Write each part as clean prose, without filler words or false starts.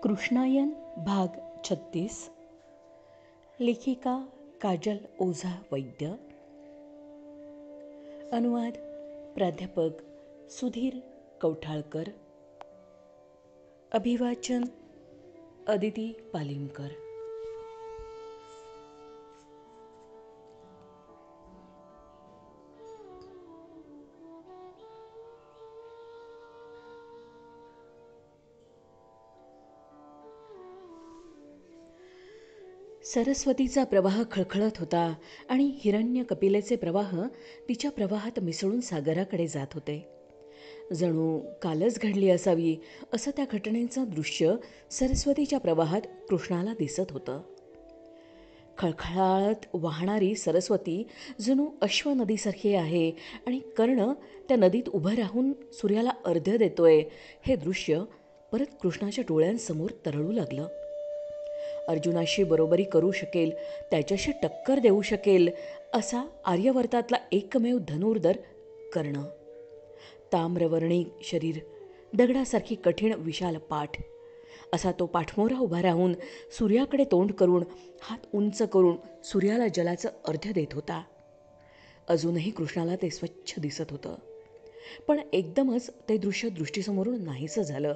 कृष्णायन भाग 36. लेखिका काजल ओझा वैद्य. अनुवाद प्राध्यापक सुधीर कौठाळकर. अभिवाचन अदिती पालिमकर. सरस्वतीचा प्रवाह खळखळत होता आणि हिरण्य कपिलेचे प्रवाह तिच्या प्रवाहात मिसळून सागराकडे जात होते. जणू कालच घडली असावी असं त्या घटनेचं दृश्य सरस्वतीच्या प्रवाहात कृष्णाला दिसत होतं. खळखळाळत वाहणारी सरस्वती जणू अश्व नदीसारखी आहे आणि कर्ण त्या नदीत उभं राहून सूर्याला अर्घ्य देतोय हे दृश्य परत कृष्णाच्या डोळ्यांसमोर तरळू लागलं. अर्जुनाशी बरोबरी करू शकेल, त्याच्याशी टक्कर देऊ शकेल असा आर्यवर्तातला एकमेव धनुर्धर कर्ण. ताम्रवर्णी शरीर, दगडासारखी कठीण विशाल पाठ, असा तो पाठमोरा उभा राहून सूर्याकडे तोंड करून हात उंच करून सूर्याला जलाचं अर्घ्य देत होता. अजूनही कृष्णाला ते स्वच्छ दिसत होतं, पण एकदमच ते दृश्य दृष्टीसमोरून नाहीसं झालं.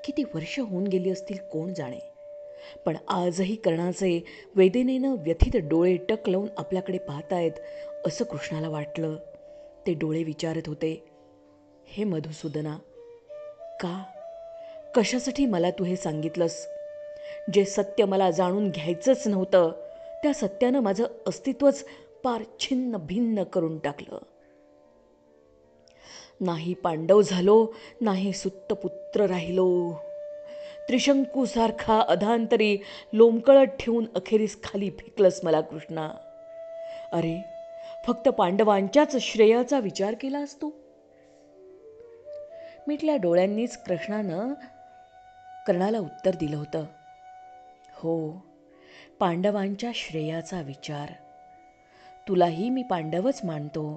किती वर्ष होऊन गेली असतील कोण जाणे, पण आजही कर्णाचे वेदनेनं व्यथित डोळे टक लावून आपल्याकडे पाहतायत असं कृष्णाला वाटलं. ते डोळे विचारत होते, हे मधुसूदना, का, कशासाठी मला तू हे सांगितलंस? जे सत्य मला जाणून घ्यायचंच नव्हतं त्या सत्यानं माझं अस्तित्वच पार छिन्न भिन्न करून टाकलं. नाही पांडव झालो, नाही सुत्तपुत्र राहिलो. त्रिशंकूसारखा अधांतरी लोंबकळत ठेवून अखेरीस खाली फेकलंस मला कृष्णा. अरे, फक्त पांडवांच्याच श्रेयाचा विचार केलास तू? मिटल्या डोळ्यांनीच कृष्णानं कर्णाला उत्तर दिलं होतं. हो, पांडवांच्या श्रेयाचा विचार. तुलाही मी पांडवच मानतो,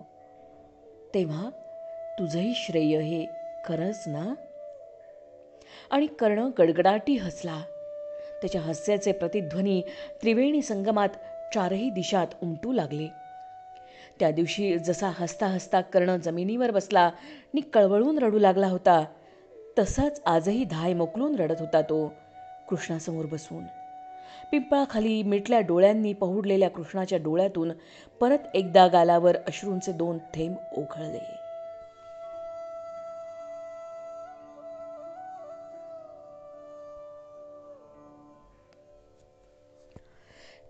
तेव्हा तुझंही श्रेय हे खरंच ना? आणि कर्ण गडगडाटी हसला. त्याच्या हास्याचे प्रतिध्वनी त्रिवेणी संगमात चारही दिशात उमटू लागले. त्या दिवशी जसा हसता हसता कर्ण जमिनीवर बसला आणि कळवळून रडू लागला होता, तसाच आजही धाय मोकलून रडत होता तो कृष्णासमोर बसून. पिंपळाखाली मिटल्या डोळ्यांनी पहुडलेल्या कृष्णाच्या डोळ्यातून परत एकदा गालावर अश्रूंचे 2 थेंब ओघळले.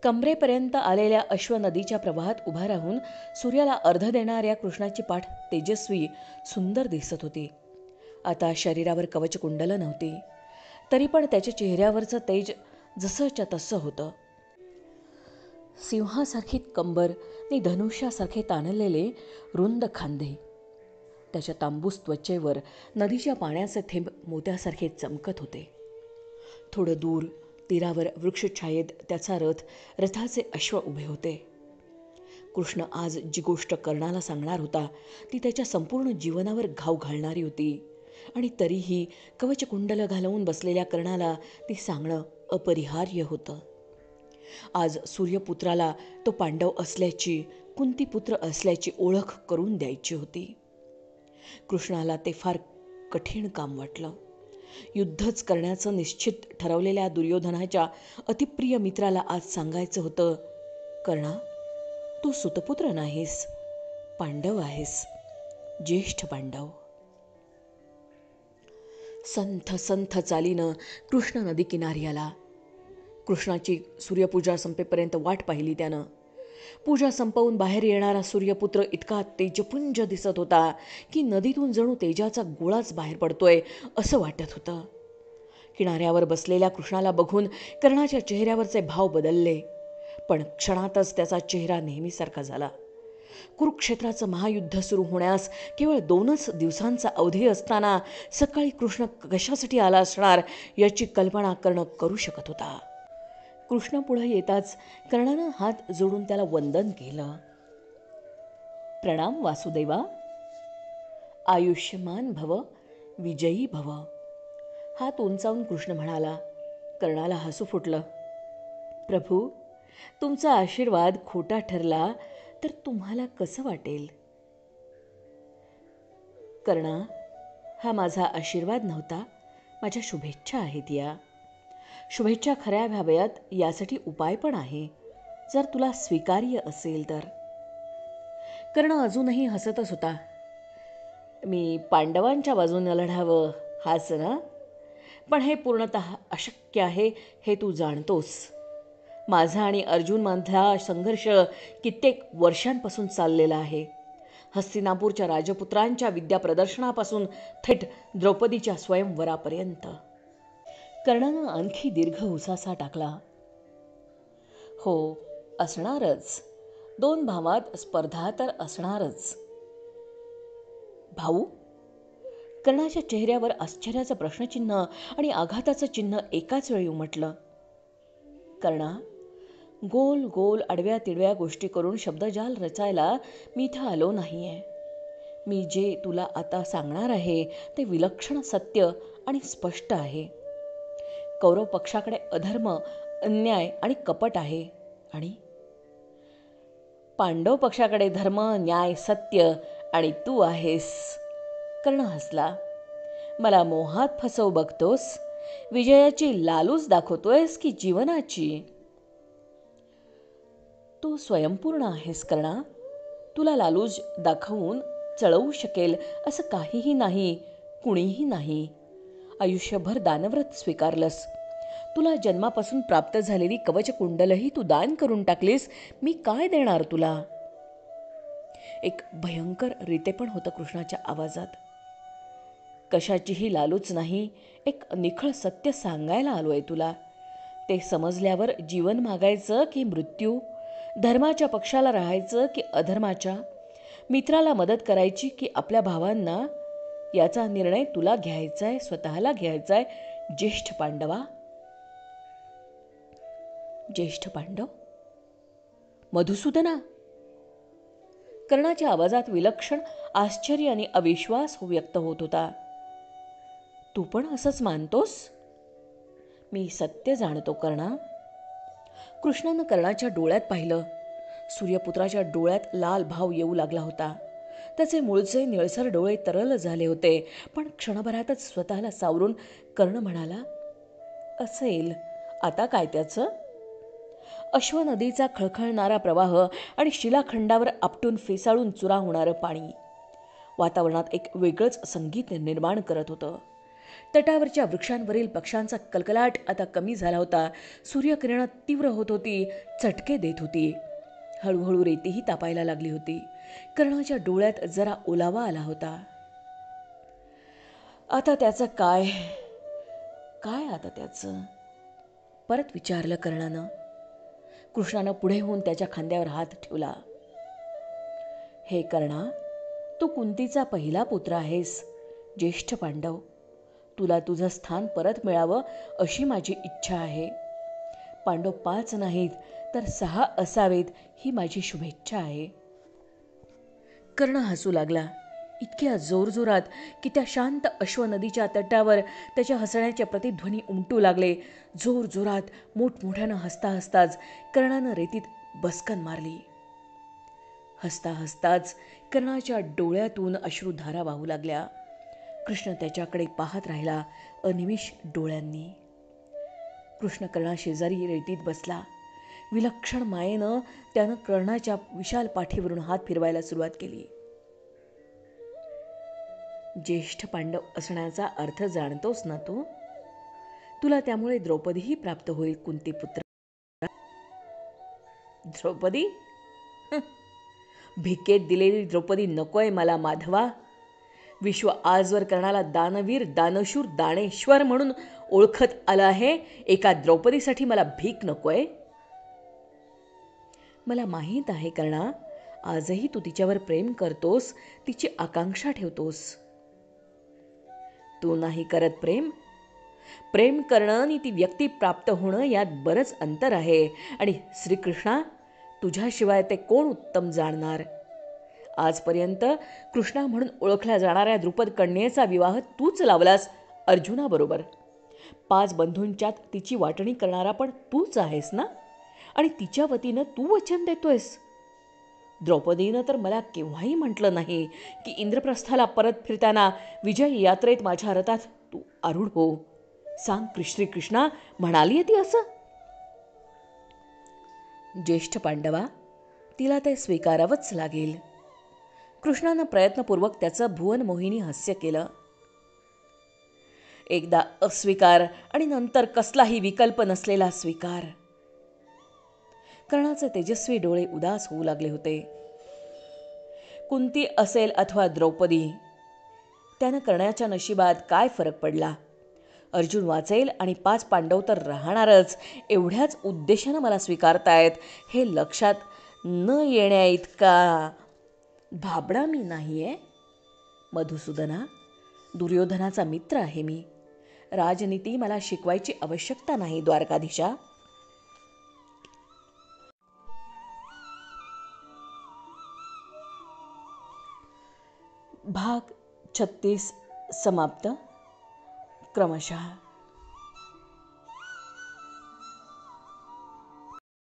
कमरेपर्यंत आलेल्या अश्वनदीच्या प्रवाहात उभा राहून सूर्याला अर्घ्य देणाऱ्या कृष्णाची पाठ तेजस्वी, सुंदर दिसत होती. आता शरीरावर कवचकुंडलं नव्हती, तरी पण त्याच्या चेहऱ्यावरचं तेज जसंच्या तसं होतं. सिंहासारखी कंबर आणि धनुष्यासारखे ताणलेले रुंद खांदे. त्याच्या तांबूस त्वचेवर नदीच्या पाण्याचे थेंब मोत्यासारखे चमकत होते. थोडं दूर तीरावर वृक्षछायेत त्याचा रथाचे अश्व उभे होते. कृष्ण आज जी गोष्ट कर्णाला सांगणार होता ती त्याच्या संपूर्ण जीवनावर घाव घालणारी होती, आणि तरीही कवचकुंडलं घालवून बसलेल्या कर्णाला ती सांगणं अपरिहार्य होतं. आज सूर्यपुत्राला तो पांडव असल्याची, कुंतीपुत्र असल्याची ओळख करून द्यायची होती. कृष्णाला ते फार कठीण काम वाटलं. युद्धच करण्याचं निश्चित ठरवलेल्या दुर्योधनाच्या अतिप्रिय मित्राला आज सांगायचं होतं, कर्णा, तू सुतपुत्र नाहीस, पांडव आहेस, ज्येष्ठ पांडव. संथ संथ चालीनं कृष्ण नदी किनारी आला. कृष्णाची सूर्यपूजा संपेपर्यंत वाट पाहिली त्यानं. पूजा संपवून बाहेर येणारा सूर्यपुत्र इतका तेजपुंज दिसत होता की नदीतून जणू तेजाचा गोळाच बाहेर पडतोय असं वाटत होतं. किनाऱ्यावर बसलेल्या कृष्णाला बघून कर्णाच्या चेहऱ्यावरचे भाव बदलले, पण क्षणातच त्याचा चेहरा नेहमीसारखा झाला. कुरुक्षेत्राचं महायुद्ध सुरू होण्यास केवळ 2च दिवसांचा अवधी असताना सकाळी कृष्ण कशासाठी आला असणार याची कल्पना कर्ण करू शकत होता. कृष्ण पुढे येताच कर्णानं हात जोडून त्याला वंदन केलं. प्रणाम वासुदेवा. आयुष्यमान भव, विजयी भव. हात उंचावून कृष्ण म्हणाला. कर्णाला हसू फुटलं. प्रभू, तुमचा आशीर्वाद खोटा ठरला तर तुम्हाला कसं वाटेल? कर्णा, हा माझा आशीर्वाद नव्हता, माझ्या शुभेच्छा आहेत या. शुभेच्छा खऱ्या व्हाव्यात यासाठी उपाय पण आहे, जर तुला स्वीकार्य असेल तर. कर्ण अजूनही हसतच होता. मी पांडवांच्या बाजूने लढावं हाच ना? पण हे पूर्णतः अशक्य आहे हे तू जाणतोस. माझा आणि अर्जुनमधला संघर्ष कित्येक वर्षांपासून चाललेला आहे. हस्तिनापूरच्या राजपुत्रांच्या विद्या प्रदर्शनापासून थेट द्रौपदीच्या स्वयंवरापर्यंत. कर्णानं आणखी दीर्घ उसासा टाकला. हो, असणारच. 2 भावात स्पर्धा तर असणारच. भाऊ? कर्णाच्या चेहऱ्यावर आश्चर्याचं प्रश्नचिन्ह आणि आघाताचं चिन्ह एकाच वेळी उमटलं. कर्णा, गोल गोल आडव्या तिडव्या गोष्टी करून शब्दजाल रचायला मी इथं आलो नाहीये. मी जे तुला आता सांगणार आहे ते विलक्षण सत्य आणि स्पष्ट आहे. कौरव पक्षाकडे अधर्म, अन्याय आणि कपट आहे आणि पांडव पक्षाकडे धर्म, न्याय, सत्य आणि तू आहेस. कर्ण हसला. मला मोहात फसवू बघतोस? विजयाची लालूच दाखवतोयस की जीवनाची? तू स्वयंपूर्ण आहेस कर्णा. तुला लालूच दाखवून चळवू शकेल असं काहीही नाही, कुणीही नाही. आयुष्यभर दानव्रत स्वीकारलंस. तुला जन्मापासून प्राप्त झालेली कवचकुंडलही तू दान करून टाकलीस. मी काय देणार तुला? एक भयंकर रीतेपण होतं कृष्णाच्या आवाजात. कशाचीही लालूच नाही, एक निखळ सत्य सांगायला आलोय तुला. ते समजल्यावर जीवन मागायचं की मृत्यू? धर्माच्या पक्षाला राहायचं की अधर्माच्या? मित्राला मदत करायची की आपल्या भावांना? याचा निर्णय तुला घ्यायचाय, स्वतःला घ्यायचाय, ज्येष्ठ पांडवा. ज्येष्ठ पांडव? मधुसूदना? कर्णाच्या आवाजात विलक्षण आश्चर्य आणि अविश्वास व्यक्त होत होता. तू पण असंच मानतोस? मी सत्य जाणतो कर्णा. कृष्णानं कर्णाच्या डोळ्यात पाहिलं. सूर्यपुत्राच्या डोळ्यात लाल भाव येऊ लागला होता. त्याचे मूळचे निळसर डोळे तरल झाले होते. पण क्षणभरातच स्वतःला सावरून कर्ण म्हणाला, असेल, आता काय त्याचं? अश्वनदीचा खळखळणारा प्रवाह आणि शिलाखंडावर आपटून फेसाळून चुरा होणारं पाणी वातावरणात एक वेगळंच संगीत निर्माण करत होतं. तटावरच्या वृक्षांवरील पक्ष्यांचा कलकलाट आता कमी झाला होता. सूर्यकिरणं तीव्र होत होती, चटके देत होती. हळूहळू रेतीही तापायला लागली होती. कर्णाच्या डोळ्यात जरा ओलावा आला होता. आता त्याचं काय? काय आता त्याचं? परत विचारलं कर्णानं. कृष्णानं पुढे होऊन त्याच्या खांद्यावर हात ठेवला. हे कर्णा, तू कुंतीचा पहिला पुत्र आहेस, ज्येष्ठ पांडव. तुला तुझं स्थान परत मिळावं अशी माझी इच्छा आहे. पांडव 5 नाहीत तर 6 असावेत ही माझी शुभेच्छा आहे. कर्ण हसू लागला. इतक्या जोरजोरात की त्या शांत अश्वनदीच्या तटावर त्याच्या हसण्याचे प्रतिध्वनी उमटू लागले. जोरजोरात मोठमोठ्यानं हसता हसताच कर्णानं रेतीत बसकन मारली. हसता हसताच कर्णाच्या डोळ्यातून अश्रुधारा वाहू लागल्या. कृष्ण त्याच्याकडे पाहत राहिला अनिमिष डोळ्यांनी. कृष्ण कर्णाशेजारी रेतीत बसला. विलक्षण मायेनं त्यानं कर्णाच्या विशाल पाठीवरून हात फिरवायला सुरुवात केली. ज्येष्ठ पांडव असण्याचा अर्थ जाणतोस ना तू? तुला त्यामुळे द्रौपदीही प्राप्त होईल कुंतीपुत्र. द्रौपदी? भिकेत दिलेली द्रौपदी नकोय मला माधवा. विश्व आजवर कर्णाला दानवीर, दानशूर, दानेश्वर म्हणून ओळखत आलं आहे. एका द्रौपदीसाठी मला भीक नकोय. मला माहीत आहे कर्णा, आजही तू तिच्यावर प्रेम करतोस, तिची आकांक्षा ठेवतोस. तू नाही करत प्रेम? प्रेम करणं आणि ती व्यक्ती प्राप्त होणं यात बरंच अंतर आहे. आणि श्रीकृष्णा, तुझ्याशिवाय ते कोण उत्तम जाणणार? आजपर्यंत कृष्णा म्हणून ओळखल्या जाणाऱ्या द्रुपद कन्येचा विवाह तूच लावलास अर्जुनाबरोबर. 5 बंधूंच्यात तिची वाटणी करणारा पण तूच आहेस ना? आणि तिच्या वतीनं तू वचन देतोयस. द्रौपदीनं तर मला केव्हाही म्हटलं नाही की इंद्रप्रस्थाला परत फिरताना विजय यात्रेत माझ्या रथात तू आरूढ हो. सांग श्रीकृष्णा, म्हणालीये ती असं? ज्येष्ठ पांडवा, तिला ते स्वीकारावंच लागेल. कृष्णानं प्रयत्नपूर्वक त्याचं भुवनमोहिनी हास्य केलं. एकदा अस्वीकार आणि नंतर कसलाही विकल्प नसलेला स्वीकार. कर्णाचे तेजस्वी डोळे उदास होऊ लागले होते. कुंती असेल अथवा द्रौपदी, त्यानं कर्णाच्या नशिबात काय फरक पडला? अर्जुन वाचेल आणि 5 पांडव तर राहणारच, एवढ्याच उद्देशानं मला स्वीकारतायत हे लक्षात न येण्या इतका भाबडा मी नाहीये. मधुसूदना, दुर्योधनाचा मित्र आहे मी. राजनीती मला शिकवायची आवश्यकता नाही द्वारकाधीशा. भाग 36 समाप्त. क्रमशः